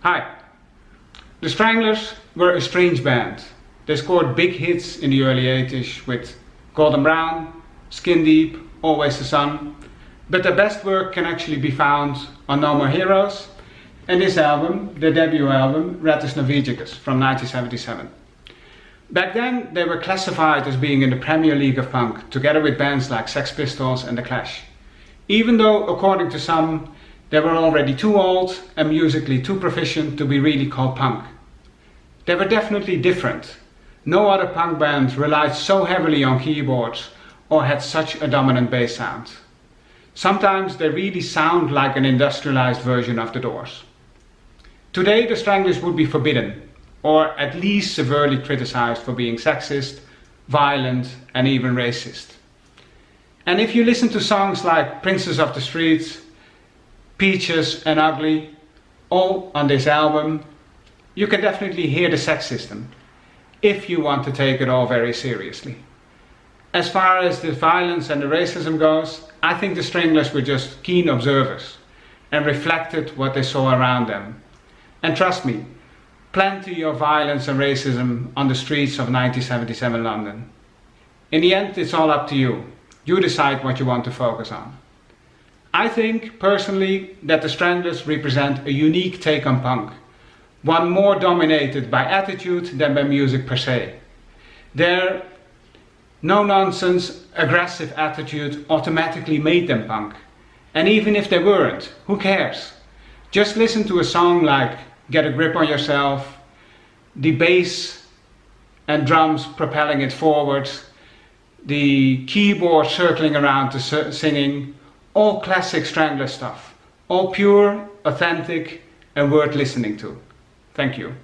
Hi. The Stranglers were a strange band. They scored big hits in the early 80s with Golden Brown, Skin Deep, Always the Sun, but their best work can actually be found on No More Heroes and this album, their debut album, Rattus Norvegicus from 1977. Back then they were classified as being in the Premier League of punk, together with bands like Sex Pistols and The Clash. Even though, according to some, they were already too old and musically too proficient to be really called punk. They were definitely different. No other punk band relied so heavily on keyboards or had such a dominant bass sound. Sometimes they really sound like an industrialized version of The Doors. Today the Stranglers would be forbidden, or at least severely criticized for being sexist, violent and even racist. And if you listen to songs like Princess of the Streets, Peaches and Ugly, all on this album, you can definitely hear the sex system, if you want to take it all very seriously. As far as the violence and the racism goes, I think the Stranglers were just keen observers and reflected what they saw around them. And trust me, plenty of violence and racism on the streets of 1977 London. In the end, it's all up to you. You decide what you want to focus on. I think, personally, that the Stranglers represent a unique take on punk, one more dominated by attitude than by music per se. Their no-nonsense, aggressive attitude automatically made them punk. And even if they weren't, who cares? Just listen to a song like Get a Grip on Yourself, the bass and drums propelling it forward, the keyboard circling around the singing, all classic Strangler stuff, all pure, authentic and worth listening to. Thank you.